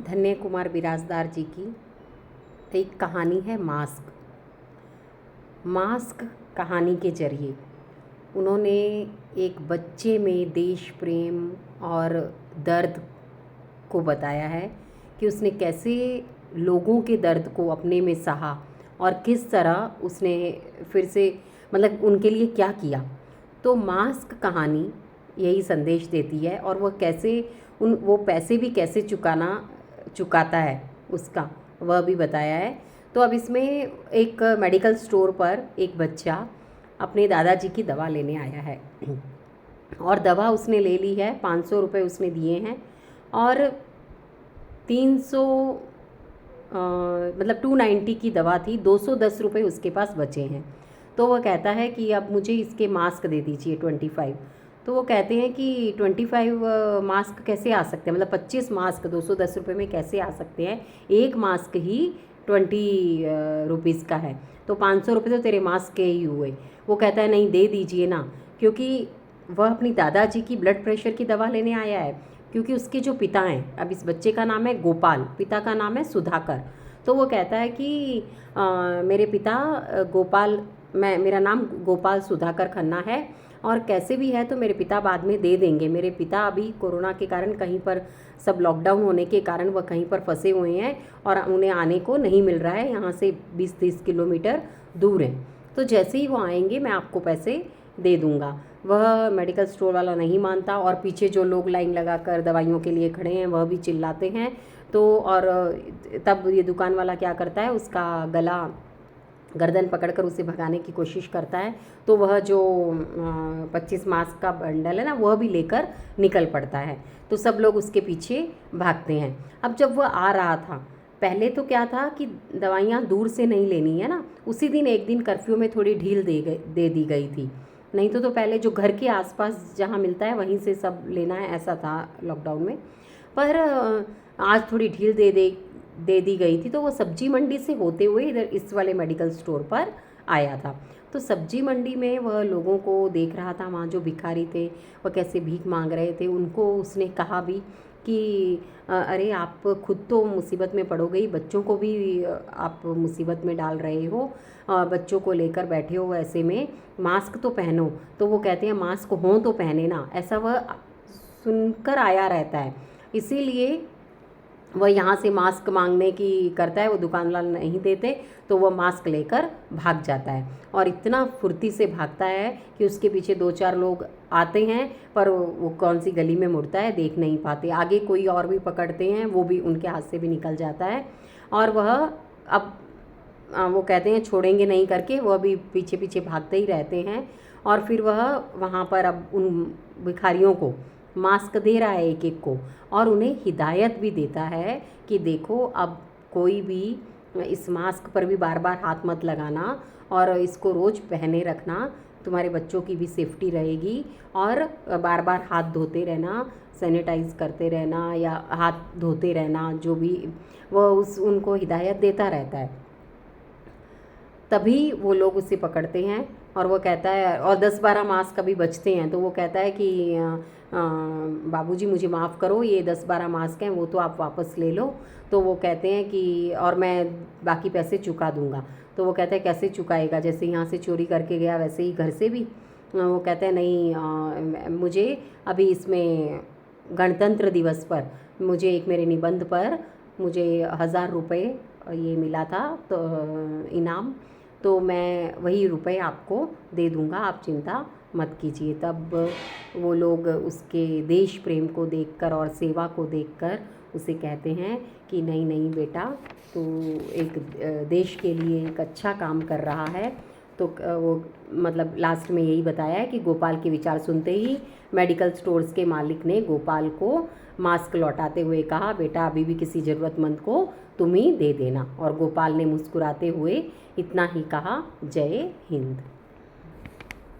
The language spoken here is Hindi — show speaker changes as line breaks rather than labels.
धन्य कुमार बिराजदार जी की एक कहानी है मास्क। मास्क कहानी के जरिए उन्होंने एक बच्चे में देश प्रेम और दर्द को बताया है कि उसने कैसे लोगों के दर्द को अपने में सहा और किस तरह उसने फिर से मतलब उनके लिए क्या किया। तो मास्क कहानी यही संदेश देती है और वह कैसे वो पैसे भी कैसे चुकाता है उसका वह भी बताया है। तो अब इसमें एक मेडिकल स्टोर पर एक बच्चा अपने दादाजी की दवा लेने आया है और दवा उसने ले ली है, 500 रुपये उसने दिए हैं और 300 मतलब 290 की दवा थी, 210 रुपये उसके पास बचे हैं। तो वह कहता है कि अब मुझे इसके मास्क दे दीजिए 25। तो वो कहते हैं कि 25 मास्क कैसे आ सकते हैं, मतलब 25 मास्क 210 रुपये में कैसे आ सकते हैं, एक मास्क ही 20 रुपीज़ का है, तो 500 रुपये तो तेरे मास्क के ही हुए। वो कहता है नहीं दे दीजिए ना, क्योंकि वह अपनी दादाजी की ब्लड प्रेशर की दवा लेने आया है, क्योंकि उसके जो पिता हैं, अब इस बच्चे का नाम है गोपाल, पिता का नाम है सुधाकर। तो वो कहता है कि मेरे पिता गोपाल, मेरा नाम गोपाल सुधाकर खन्ना है और कैसे भी है तो मेरे पिता बाद में दे देंगे। मेरे पिता अभी कोरोना के कारण कहीं पर, सब लॉकडाउन होने के कारण वह कहीं पर फंसे हुए हैं और उन्हें आने को नहीं मिल रहा है, यहाँ से 20-30 किलोमीटर दूर है। तो जैसे ही वो आएंगे मैं आपको पैसे दे दूँगा। वह मेडिकल स्टोर वाला नहीं मानता और पीछे जो लोग लाइन लगाकर दवाइयों के लिए खड़े हैं वह भी चिल्लाते हैं। तो और तब ये दुकान वाला क्या करता है, उसका गला गर्दन पकड़कर उसे भगाने की कोशिश करता है। तो वह जो 25 मास्क का बंडल है ना, वह भी लेकर निकल पड़ता है। तो सब लोग उसके पीछे भागते हैं। अब जब वह आ रहा था, पहले तो क्या था कि दवाइयाँ दूर से नहीं लेनी है ना, उसी दिन एक दिन कर्फ्यू में थोड़ी ढील दे दी गई थी। नहीं तो पहले जो घर के आसपास जहाँ मिलता है वहीं से सब लेना है, ऐसा था लॉकडाउन में। पर आज थोड़ी ढील दे दी गई थी। तो वो सब्जी मंडी से होते हुए इधर इस वाले मेडिकल स्टोर पर आया था। तो सब्जी मंडी में वह लोगों को देख रहा था, वहाँ जो भिखारी थे वह कैसे भीख मांग रहे थे। उनको उसने कहा भी कि अरे आप खुद तो मुसीबत में पड़ोगे, बच्चों को भी आप मुसीबत में डाल रहे हो, बच्चों को लेकर बैठे हो, ऐसे में मास्क तो पहनो। तो वो कहते हैं मास्क हो तो पहने ना, ऐसा वह सुनकर आया रहता है, इसीलिए वह यहाँ से मास्क मांगने की करता है। वो दुकानदार नहीं देते तो वह मास्क लेकर भाग जाता है और इतना फुर्ती से भागता है कि उसके पीछे 2-4 लोग आते हैं, पर वो कौन सी गली में मुड़ता है देख नहीं पाते। आगे कोई और भी पकड़ते हैं, वो भी उनके हाथ से भी निकल जाता है और वह अब वो कहते हैं छोड़ेंगे नहीं करके, वह भी पीछे पीछे भागते ही रहते हैं। और फिर वह वहाँ पर अब उन भिखारियों को मास्क दे रहा है एक एक को, और उन्हें हिदायत भी देता है कि देखो अब कोई भी इस मास्क पर भी बार बार हाथ मत लगाना और इसको रोज़ पहने रखना, तुम्हारे बच्चों की भी सेफ्टी रहेगी। और बार बार हाथ धोते रहना, सैनिटाइज करते रहना या हाथ धोते रहना, जो भी वह उनको हिदायत देता रहता है। तभी वो लोग उसे पकड़ते हैं और वो कहता है, और 10-12 मास्क अभी बचते हैं, तो वो कहता है कि बाबूजी मुझे माफ़ करो, ये 10-12 मास्क हैं, वो तो आप वापस ले लो। तो वो कहते हैं कि और मैं बाकी पैसे चुका दूंगा। तो वो कहता है कैसे चुकाएगा, जैसे यहाँ से चोरी करके गया वैसे ही घर से भी। वो कहते हैं नहीं, मुझे अभी इसमें गणतंत्र दिवस पर मुझे एक मेरे निबंध पर मुझे 1000 रुपये ये मिला था तो इनाम, तो मैं वही रुपए आपको दे दूंगा, आप चिंता मत कीजिए। तब वो लोग उसके देश प्रेम को देखकर और सेवा को देखकर उसे कहते हैं कि नहीं नहीं बेटा, तू एक देश के लिए एक अच्छा काम कर रहा है। तो वो मतलब लास्ट में यही बताया है कि गोपाल के विचार सुनते ही मेडिकल स्टोर्स के मालिक ने गोपाल को मास्क लौटाते हुए कहा, बेटा अभी भी किसी ज़रूरतमंद को तुम ही दे देना। और गोपाल ने मुस्कुराते हुए इतना ही कहा, जय हिंद।